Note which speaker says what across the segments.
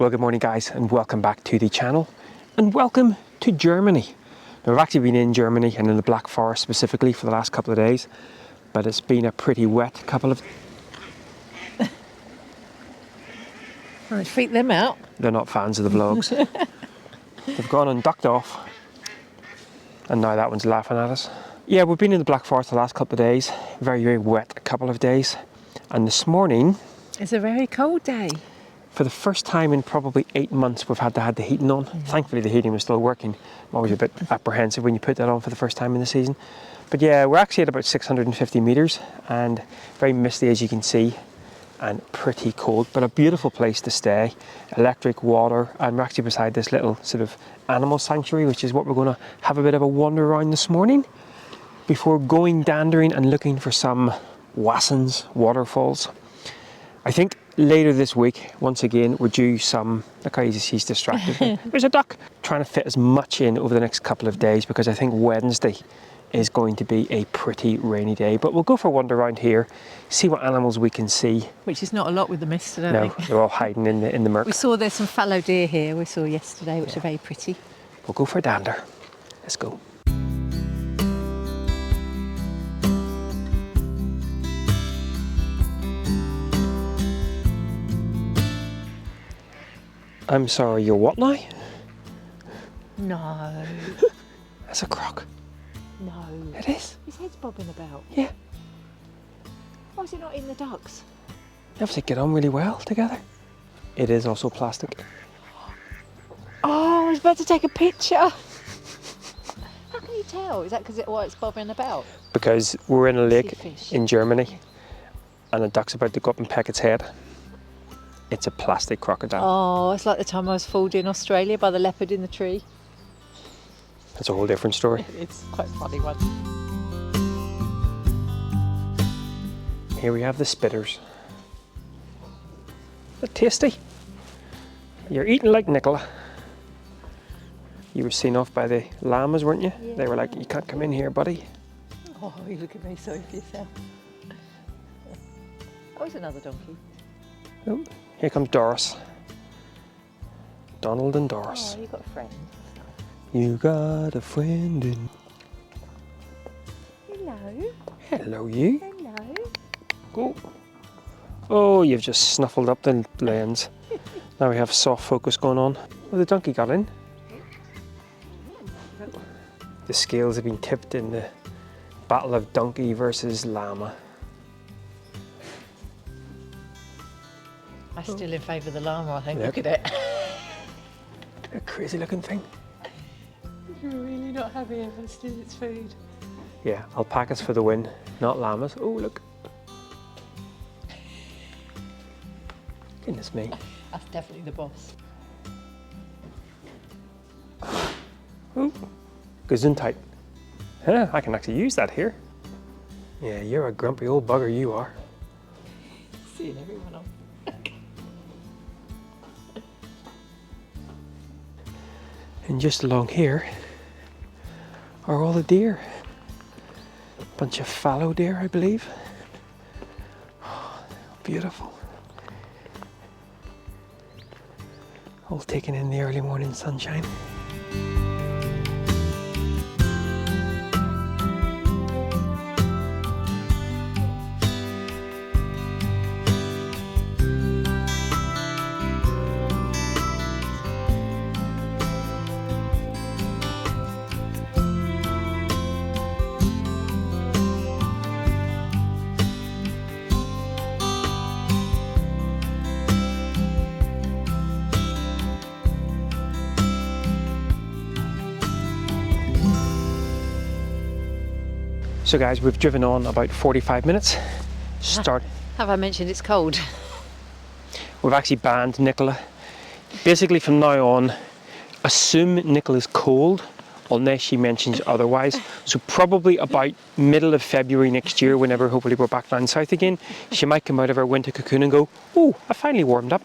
Speaker 1: Well, good morning guys, and welcome back to the channel, and welcome to Germany. Now, I've actually been in Germany and in the Black Forest specifically for the last couple of days, but it's been a pretty wet couple of...
Speaker 2: Right, freak them out.
Speaker 1: They're not fans of the vlogs. They've gone and ducked off, and now that one's laughing at us. Yeah, we've been in the Black Forest the last couple of days, very, very wet a couple of days, and this morning...
Speaker 2: It's a very cold day.
Speaker 1: For the first time in probably 8 months, we've had to have the heating on. Thankfully, the heating was still working. I'm always a bit apprehensive when you put that on for the first time in the season. But yeah, we're actually at about 650 metres and very misty, as you can see, and pretty cold, but a beautiful place to stay. Electric, water, and we're actually beside this little sort of animal sanctuary, which is what we're going to have a bit of a wander around this morning before going dandering and looking for some wassons, waterfalls. I think later this week, once again, we're due some... Look how he's distracted. There's a duck! Trying to fit as much in over the next couple of days because I think Wednesday is going to be a pretty rainy day. But we'll go for a wander around here, see what animals we can see.
Speaker 2: Which is not a lot with the mist, I don't
Speaker 1: No,
Speaker 2: think.
Speaker 1: they're all hiding in the murk.
Speaker 2: We saw there's some fallow deer here we saw yesterday, which are very pretty.
Speaker 1: We'll go for a dander. Let's go. I'm sorry, you're what now?
Speaker 2: No.
Speaker 1: That's a croc.
Speaker 2: No.
Speaker 1: It is?
Speaker 2: His head's bobbing about.
Speaker 1: Yeah.
Speaker 2: Why is it not in the ducks?
Speaker 1: They obviously get on really well together. It is also plastic.
Speaker 2: Oh, I was about to take a picture. How can you tell? Is that because it's bobbing about?
Speaker 1: Because we're in a lake
Speaker 2: Fish.
Speaker 1: in Germany and a duck's about to go up and peck its head. It's a plastic crocodile.
Speaker 2: Oh, it's like the time I was fooled in Australia by the leopard in the tree.
Speaker 1: That's a whole different story.
Speaker 2: It's quite a funny one.
Speaker 1: Here we have the spitters. They're tasty. You're eating like Nicola. You were seen off by the llamas, weren't you?
Speaker 2: Yeah.
Speaker 1: They were like, you can't come in here, buddy.
Speaker 2: Oh, you look at me, sorry for yourself. Oh, it's another donkey.
Speaker 1: Oh, here comes Doris. Donald and Doris.
Speaker 2: Oh, you've got a friend.
Speaker 1: You got a friend in...
Speaker 2: Hello.
Speaker 1: Hello, you.
Speaker 2: Hello.
Speaker 1: Go. Oh, you've just snuffled up the lens. Now we have soft focus going on. Well, the donkey got in. The scales have been tipped in the battle of donkey versus llama.
Speaker 2: I'm still in favour of the llama, I think.
Speaker 1: Yep.
Speaker 2: Look at it.
Speaker 1: A crazy looking thing.
Speaker 2: You're really not happy if I steal its food.
Speaker 1: Yeah, alpacas for the win, not llamas. Oh, look. Goodness me.
Speaker 2: That's definitely the boss.
Speaker 1: Oh, Gesundheit. Huh, I can actually use that here. Yeah, you're a grumpy old bugger, you are.
Speaker 2: Seeing everyone on.
Speaker 1: And just along here are all the deer. Bunch of fallow deer, I believe. Oh, beautiful. All taken in the early morning sunshine. So guys, we've driven on about 45 minutes.
Speaker 2: Have I mentioned it's cold?
Speaker 1: We've actually banned Nicola. Basically from now on, assume Nicola's cold unless she mentions otherwise. So probably about middle of February next year, whenever hopefully we're back down south again, she might come out of her winter cocoon and go, oh, I finally warmed up.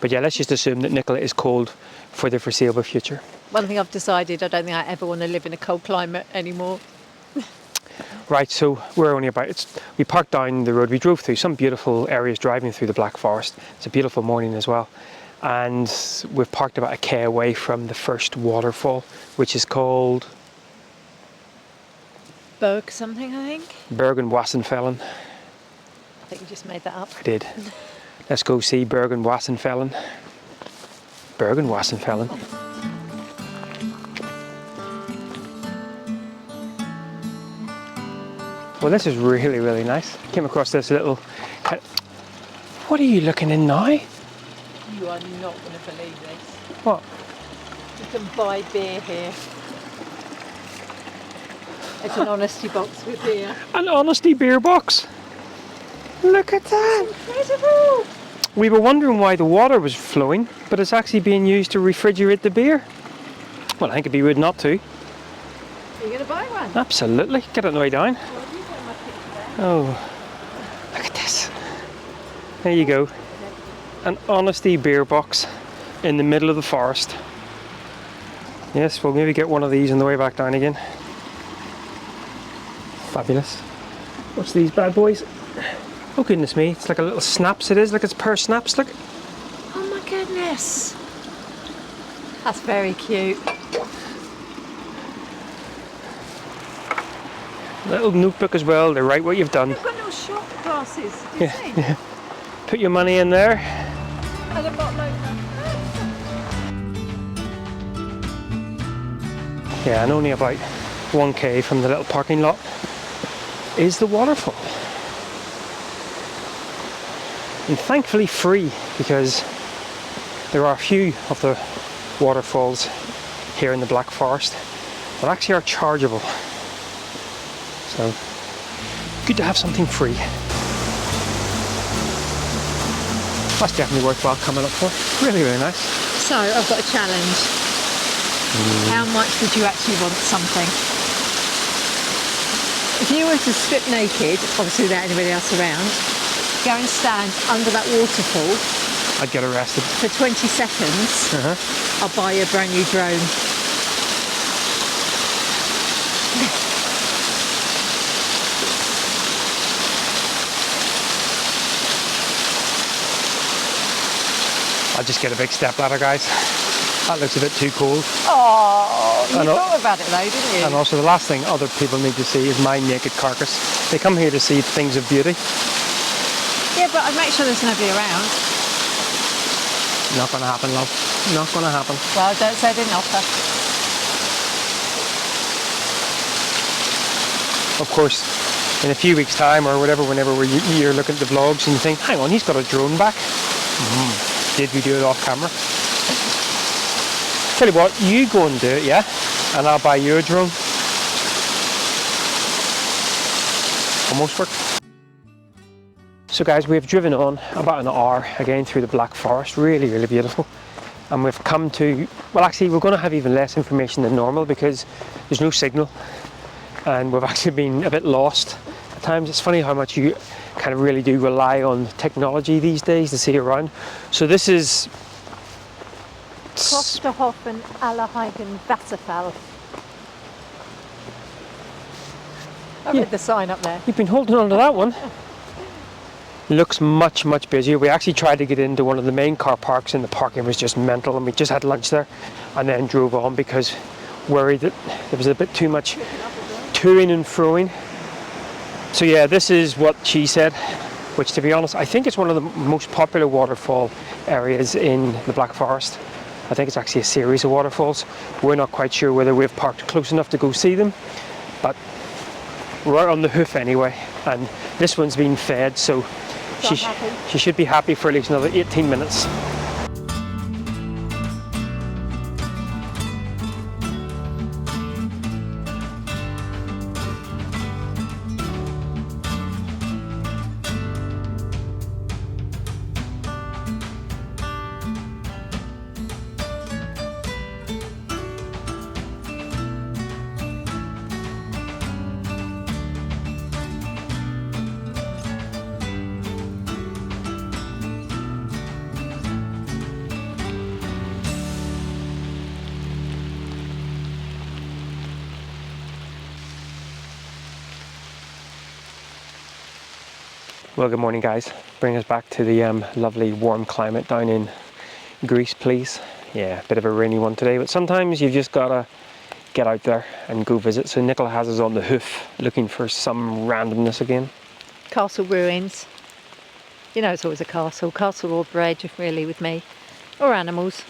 Speaker 1: But yeah, let's just assume that Nicola is cold for the foreseeable future.
Speaker 2: One thing I've decided, I don't think I ever want to live in a cold climate anymore.
Speaker 1: Right, so we're only about, we parked down the road, we drove through some beautiful areas driving through the Black Forest. It's a beautiful morning as well. and we've parked about a K away from the first waterfall, which is called
Speaker 2: Berg something, I think.
Speaker 1: Bergen Wassenfällen.
Speaker 2: I think you just made that up.
Speaker 1: I did. Let's go see Bergen Wassenfällen. Bergen Wassenfällen. Well, this is really, really nice. Came across this little... What are you looking in now?
Speaker 2: You are not going to believe this.
Speaker 1: What?
Speaker 2: You can buy beer here. It's an honesty box with beer.
Speaker 1: An honesty beer box. Look at that.
Speaker 2: Incredible!
Speaker 1: We were wondering why the water was flowing, but it's actually being used to refrigerate the beer. Well, I think it'd be rude not to.
Speaker 2: Are you going to buy one?
Speaker 1: Absolutely. Get it on the way down.
Speaker 2: Well, you put my picture there.
Speaker 1: Oh, look at this. There you go. An honesty beer box in the middle of the forest. Yes, we'll maybe get one of these on the way back down again. Fabulous. What's these bad boys? Oh goodness me, it's like a little snaps it is, like it's a pair of snaps, look.
Speaker 2: Oh my goodness. That's very cute.
Speaker 1: Little notebook as well, they write what you've done.
Speaker 2: They've got little shot glasses. Did you see?
Speaker 1: Yeah. Put your money in there.
Speaker 2: And a bottle opener.
Speaker 1: Yeah, and only about 1k from the little parking lot is the waterfall. And thankfully free, because there are a few of the waterfalls here in the Black Forest that actually are chargeable. So, good to have something free. That's definitely worthwhile coming up for. Really, really nice.
Speaker 2: So, I've got a challenge. How much would you actually want something? If you were to strip naked, obviously without anybody else around, go and stand under that waterfall
Speaker 1: I'd get arrested.
Speaker 2: for 20 seconds, I'll buy you a brand new drone.
Speaker 1: I'll just get a big step ladder, guys. That looks a bit too cold.
Speaker 2: Oh, you
Speaker 1: I know.
Speaker 2: thought about it though, didn't you?
Speaker 1: And also the last thing other people need to see is my naked carcass. They come here to see things of beauty.
Speaker 2: Yeah, but I'd make sure there's nobody around.
Speaker 1: Not gonna happen, love. Not gonna happen.
Speaker 2: Well, don't say I didn't offer.
Speaker 1: Of course, in a few weeks' time or whatever, whenever you're looking at the vlogs and you think, hang on, he's got a drone back. Did we do it off camera? Tell you what, you go and do it, yeah? And I'll buy you a drone. Almost worked. So guys, we've driven on about an hour again through the Black Forest. Really, really beautiful. And we've come to, well actually we're going to have even less information than normal because there's no signal. And we've actually been a bit lost at times. It's funny how much you kind of really do rely on technology these days to see around. So this is
Speaker 2: Klosterhofen Allerheiligen Wasserfall. I read the sign up there.
Speaker 1: You've been holding on to that one. Looks much, much busier. We actually tried to get into one of the main car parks and the parking was just mental, and we just had lunch there and then drove on because worried that there was a bit too much toing and froing. So yeah, this is what she said, which to be honest, I think it's one of the most popular waterfall areas in the Black Forest. I think it's actually a series of waterfalls. We're not quite sure whether we've parked close enough to go see them, but we're on the hoof anyway, and this one's been fed, so she should be happy for at least another 18 minutes. Well, good morning guys. Bring us back to the lovely warm climate down in Greece, please. Yeah, a bit of a rainy one today, but sometimes you've just got to get out there and go visit. So Nicola has us on the hoof looking for some randomness again.
Speaker 2: Castle ruins. You know, it's always a castle. Castle or bridge, really, with me. Or animals.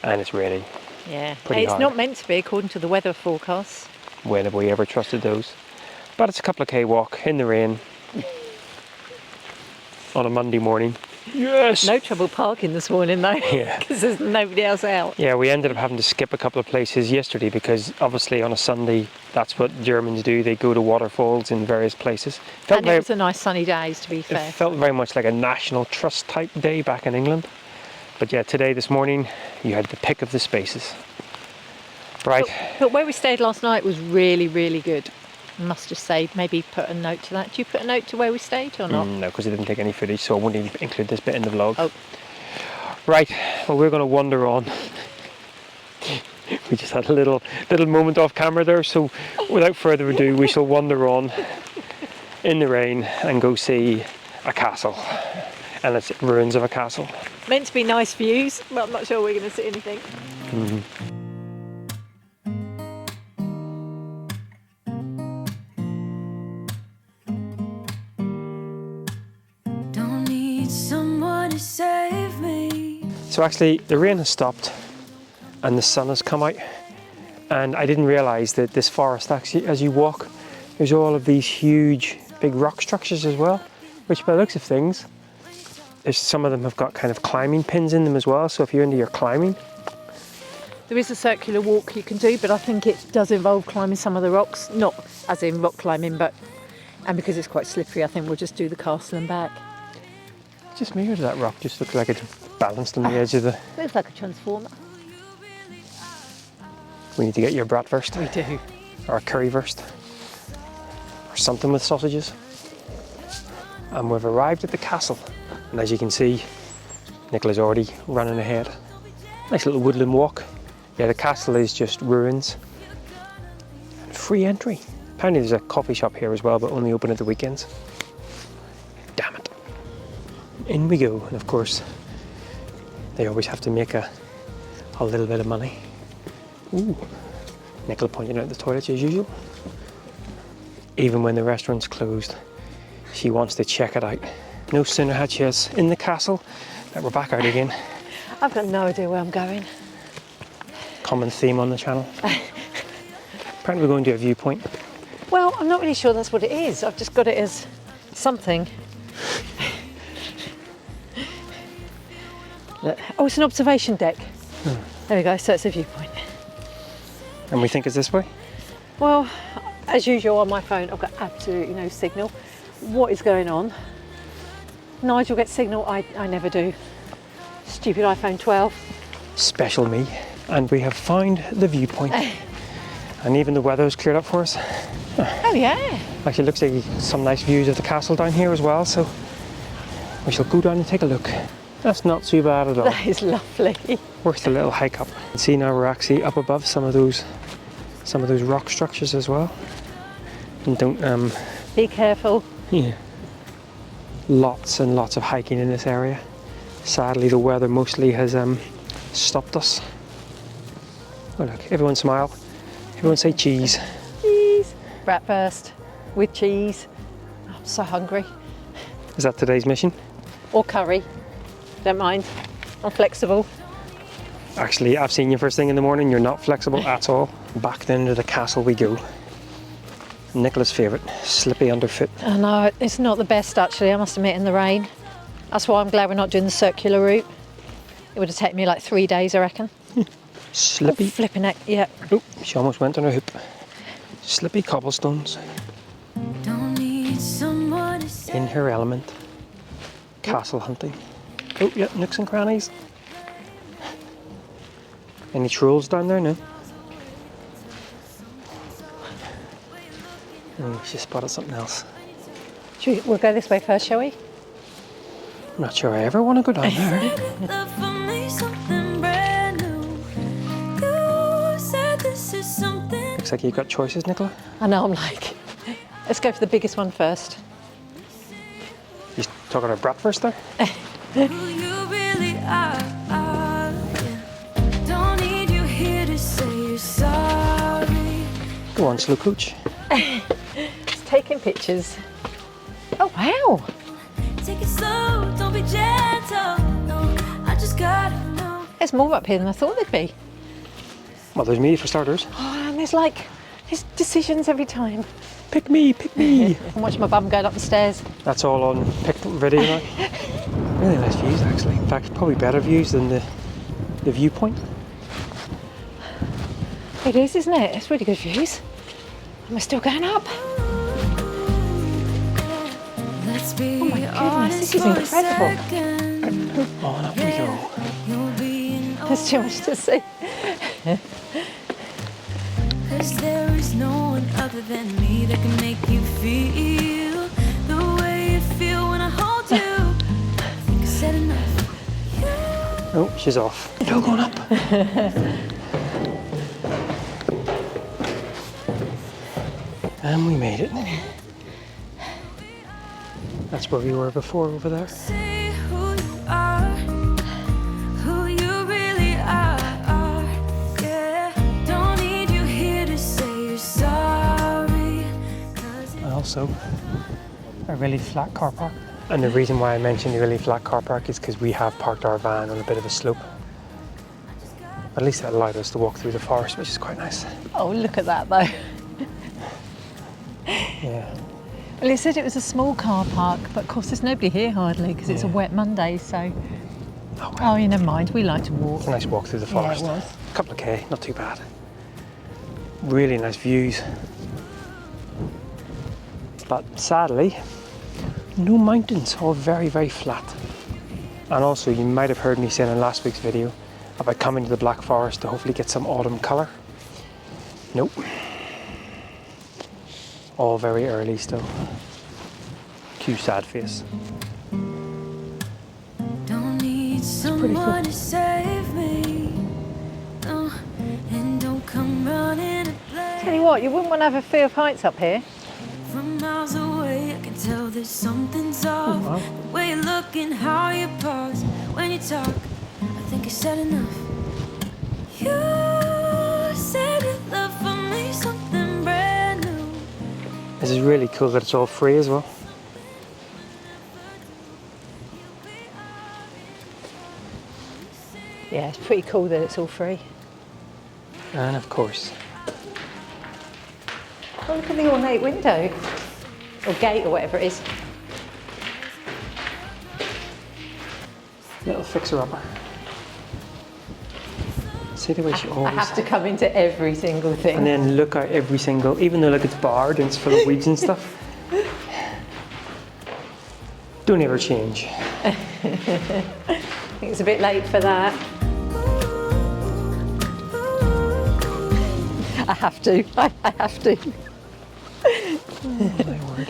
Speaker 1: And it's raining.
Speaker 2: Yeah.
Speaker 1: Pretty
Speaker 2: It's
Speaker 1: hard.
Speaker 2: not meant to be, according to the weather forecasts.
Speaker 1: When have we ever trusted those? But it's a couple of K walk in the rain on a Monday morning. Yes!
Speaker 2: No trouble parking this morning, though.
Speaker 1: Yeah.
Speaker 2: Because there's nobody else out.
Speaker 1: Yeah, we ended up having to skip a couple of places yesterday because obviously on a Sunday, that's what Germans do. They go to waterfalls in various places.
Speaker 2: And it was a nice sunny day, to be fair.
Speaker 1: It felt very much like a National Trust type day back in England. But yeah, today, this morning, you had the pick of the spaces. Right.
Speaker 2: But where we stayed last night was really, really good. I must just say, maybe put a note to that. Do you put a note to where we stayed or not?
Speaker 1: No, because I didn't take any footage, so I won't even include this bit in the vlog.
Speaker 2: Oh.
Speaker 1: Right, well, we're going to wander on. We just had a little moment off camera there, so without further ado, we shall wander on in the rain and go see a castle. And it's ruins of a castle.
Speaker 2: Meant to be nice views, but I'm not sure we're going to see anything.
Speaker 3: Don't need someone to save me.
Speaker 1: So actually, the rain has stopped and the sun has come out. And I didn't realise that this forest, actually, as you walk, there's all of these huge, big rock structures as well, which by the looks of things, some of them have got kind of climbing pins in them as well. So if you're into your climbing,
Speaker 2: There is a circular walk you can do, but I think it does involve climbing some of the rocks. Not as in rock climbing, and because it's quite slippery, I think we'll just do the castle and back.
Speaker 1: just me, or does that rock just look like it's balanced on the edge of the...
Speaker 2: Looks like a transformer.
Speaker 1: We need to get your bratwurst.
Speaker 2: We do.
Speaker 1: Or a currywurst. Or something with sausages. And we've arrived at the castle. And as you can see, Nicola's already running ahead. Nice little woodland walk. Yeah, the castle is just ruins. And free entry. Apparently there's a coffee shop here as well, but only open at the weekends. Damn it. In we go. And of course, they always have to make a little bit of money. Ooh. Nicola pointing out the toilets as usual. Even when the restaurant's closed, she wants to check it out. No sooner had she us in the castle that we're back out again.
Speaker 2: I've got no idea where I'm going.
Speaker 1: Common theme on the channel. Apparently we're going to a viewpoint.
Speaker 2: Well, I'm not really sure that's what it is. I've just got it as something. Look. Oh, it's an observation deck. There we go, so it's a viewpoint.
Speaker 1: And we think it's this way?
Speaker 2: Well, as usual on my phone, I've got absolutely no signal. What is going on? Nigel gets signal, I never do. Stupid iPhone 12.
Speaker 1: Special me. And we have found the viewpoint. And even the weather's cleared up for us.
Speaker 2: Oh yeah.
Speaker 1: Actually, looks like some nice views of the castle down here as well, so we shall go down and take a look. That's not too bad at all.
Speaker 2: That is lovely.
Speaker 1: Worth a little hike up. See, now we're actually up above some of those rock structures as well. And don't
Speaker 2: Be careful.
Speaker 1: yeah. Lots and lots of hiking in this area. Sadly, the weather mostly has stopped us. Oh look, everyone smile. Everyone say cheese.
Speaker 2: Cheese. Bratwurst with cheese. I'm so hungry.
Speaker 1: Is that today's mission?
Speaker 2: Or curry. Don't mind. I'm flexible.
Speaker 1: Actually, I've seen you first thing in the morning. You're not flexible at all. Back then to the castle we go. Nicola's favourite, slippy underfoot.
Speaker 2: I know, it's not the best actually, I must admit, in the rain. That's why I'm glad we're not doing the circular route. It would have taken me like 3 days, I reckon.
Speaker 1: Slippy.
Speaker 2: Oh, flipping it, yeah.
Speaker 1: Oh, she almost went on her hoop. Slippy cobblestones.
Speaker 3: Don't need someone to save
Speaker 1: In her element. Castle hunting. Oh, yeah, nooks and crannies. Any trolls down there? No. Oh, she spotted something else.
Speaker 2: We'll go this way first, shall we?
Speaker 1: I'm not sure I ever want to go down there.
Speaker 3: love for me something brand new. You said this is something.
Speaker 1: Looks like you've got choices, Nicola.
Speaker 2: I know, I'm like, let's go for the biggest one first.
Speaker 1: You talking about bratwurst there?
Speaker 3: Who you
Speaker 1: Go on, slow coach.
Speaker 2: It's taking pictures. Oh wow!
Speaker 3: Take it slow, don't be gentle. No, I just gotta know.
Speaker 2: There's more up here than I thought there'd be.
Speaker 1: Well, there's me for starters.
Speaker 2: Oh, and there's decisions every time.
Speaker 1: Pick me, pick me.
Speaker 2: I'm watching my bum going up the stairs.
Speaker 1: That's all on picked video now. Really nice views actually. In fact, probably better views than the viewpoint.
Speaker 2: It is, isn't it? It's really good views. Am I still going up?
Speaker 3: Let's be
Speaker 2: Oh my goodness,
Speaker 3: honest
Speaker 2: this is
Speaker 3: for a
Speaker 2: incredible.
Speaker 3: second.
Speaker 1: On up we go.
Speaker 3: You'll be in
Speaker 2: There's too much to see.
Speaker 3: Cause there is no one other than me that can make you feel the way you feel when I hold you. I think I said enough.
Speaker 1: Oh, she's off. No, going up. And we made it. That's where we were before, over there.
Speaker 3: Say who you are, who you really are. Yeah, don't need you here to say you're sorry. 'Cause
Speaker 1: And also, a really flat car park. And the reason why I mentioned the really flat car park is because we have parked our van on a bit of a slope. At least it allowed us to walk through the forest, which is quite nice.
Speaker 2: Oh, look at that though.
Speaker 1: Yeah.
Speaker 2: Well, it said it was a small car park, but of course there's nobody here hardly because it's a
Speaker 1: Yeah.
Speaker 2: wet Monday, so...
Speaker 1: Oh, well.
Speaker 2: Oh, yeah, never mind. We like to walk.
Speaker 1: It's a nice walk through the
Speaker 2: Yeah, it
Speaker 1: forest.
Speaker 2: was.
Speaker 1: A couple of K, not too bad. Really nice views. But sadly, no mountains, all very, very flat. And also, you might have heard me saying in last week's video about coming to the Black Forest to hopefully get some autumn colour. Nope. All very early still. Cue sad face.
Speaker 3: don't need someone to save me. No, and don't come running to play.
Speaker 2: Tell you what, you wouldn't want to have a fear of heights up here.
Speaker 3: From miles away, I can tell there's something's off.
Speaker 1: wow.
Speaker 3: The way you look and how you pause when you talk. I think I said enough. You said you love for me something brand new.
Speaker 1: This is really cool that it's all free as well.
Speaker 2: Yeah, it's pretty cool that it's all free.
Speaker 1: And of course,
Speaker 2: Oh, look at the ornate window. Or gate or whatever it is.
Speaker 1: little fixer-upper. See the way she
Speaker 2: I
Speaker 1: always...
Speaker 2: have to come into every single thing.
Speaker 1: And then look out every single, even though like it's barred and it's full of weeds and stuff. Don't ever change.
Speaker 2: I think it's a bit late for that. I have to. I have to.
Speaker 1: Oh my word.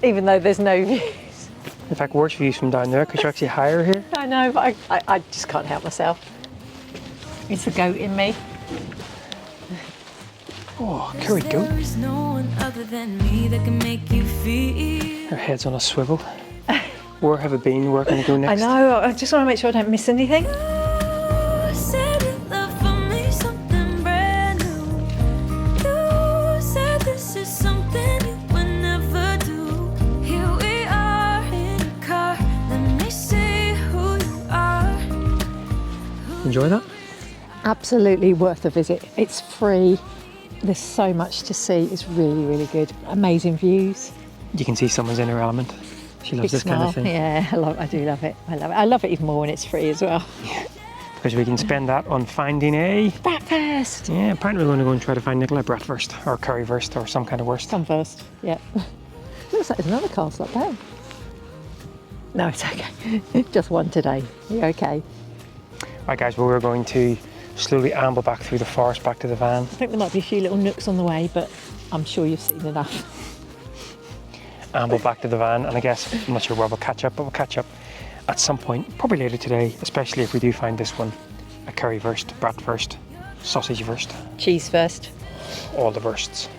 Speaker 2: Even though there's no views.
Speaker 1: In fact, worse views from down there because you're actually higher here.
Speaker 2: I know, but I just can't help myself. It's the goat in me.
Speaker 1: Oh, curry goat.
Speaker 3: There is no one other than me that can make you feel.
Speaker 1: Her head's on a swivel. Where have I been? Where can I go next?
Speaker 2: I know, I just want to make sure I don't miss anything.
Speaker 3: You said you love for me something brand new. You said this is something you would never do. Here we are in a car. Let me see who you are.
Speaker 1: Enjoy that?
Speaker 2: Absolutely worth a visit. It's free. There's so much to see. It's really, really good. Amazing views.
Speaker 1: You can see someone's in her element. She loves
Speaker 2: Big
Speaker 1: this kind of
Speaker 2: smile.
Speaker 1: thing.
Speaker 2: Yeah, I do love it. I love it. I love it even more when it's free as well.
Speaker 1: Because we can spend that on finding a...
Speaker 2: Breakfast.
Speaker 1: Yeah, apparently we're going to go and try to find Nicola bratwurst or currywurst or some kind of wurst.
Speaker 2: Come first. Yeah. Looks like there's another castle up there. No, it's okay. Just one today. You're okay.
Speaker 1: Right guys, well, we're going to slowly amble back through the forest back to the van.
Speaker 2: I think there might be a few little nooks on the way, but I'm sure you've seen enough.
Speaker 1: Amble back to the van, and I guess, I'm not sure where we'll catch up, but we'll catch up at some point, probably later today, especially if we do find this one, a currywurst, bratwurst, sausage wurst,
Speaker 2: Cheese first.
Speaker 1: all the wursts,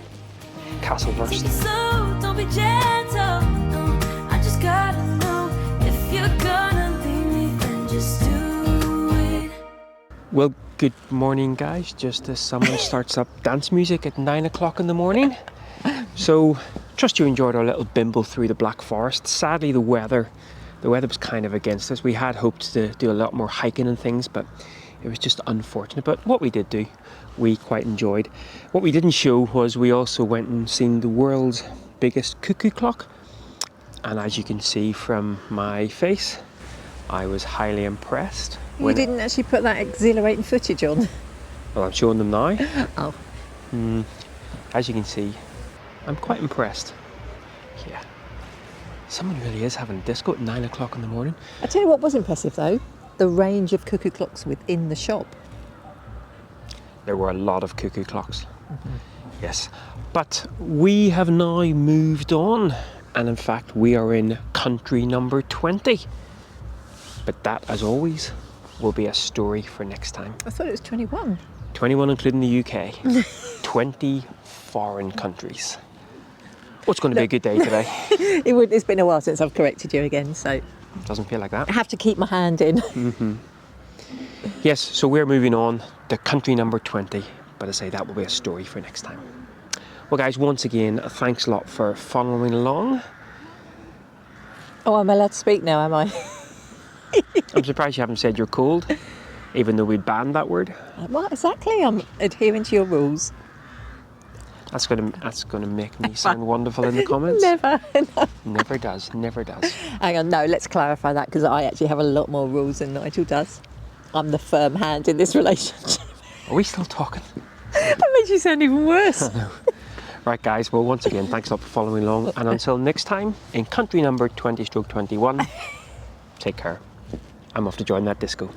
Speaker 1: castle
Speaker 3: Take it
Speaker 1: wurst.
Speaker 3: slow, don't be gentle. No, I just gotta know if you're gonna leave me, then just do it.
Speaker 1: Well, good morning, guys. Just as someone starts up dance music at 9 o'clock in the morning. So, trust you enjoyed our little bimble through the Black Forest. Sadly, the weather was kind of against us. We had hoped to do a lot more hiking and things, but it was just unfortunate. But what we did do, we quite enjoyed. What we didn't show was we also went and seen the world's biggest cuckoo clock. And as you can see from my face, I was highly impressed.
Speaker 2: You didn't actually put that exhilarating footage on.
Speaker 1: Well, I'm showing them now.
Speaker 2: Oh.
Speaker 1: As you can see, I'm quite impressed. Yeah. Someone really is having a disco at 9 o'clock in the morning.
Speaker 2: I tell you what was impressive though, the range of cuckoo clocks within the shop.
Speaker 1: There were a lot of cuckoo clocks. Yes. But we have now moved on. And in fact, we are in country number 20. But that, as always, will be a story for next time.
Speaker 2: I thought it was 21.
Speaker 1: 21 including the UK. 20 foreign countries. Oh, it's going to be a good day today.
Speaker 2: It's been a while since I've corrected you again, so
Speaker 1: Doesn't feel like that.
Speaker 2: I have to keep my hand in.
Speaker 1: Yes, so we're moving on to country number 20. But I say that will be a story for next time. Well, guys, once again, thanks a lot for following along.
Speaker 2: Oh, I'm allowed to speak now, am I?
Speaker 1: I'm surprised you haven't said you're cold, even though we'd banned that word.
Speaker 2: Well, exactly. I'm adhering to your rules.
Speaker 1: That's gonna make me sound wonderful in the comments.
Speaker 2: Never.
Speaker 1: Never does.
Speaker 2: Hang on, no, let's clarify that because I actually have a lot more rules than Nigel does. I'm the firm hand in this relationship.
Speaker 1: Are we still talking?
Speaker 2: That makes you sound even worse.
Speaker 1: Right, guys, well, once again, thanks a lot for following along. And until next time, in country number 20/21, take care. I'm off to join that disco.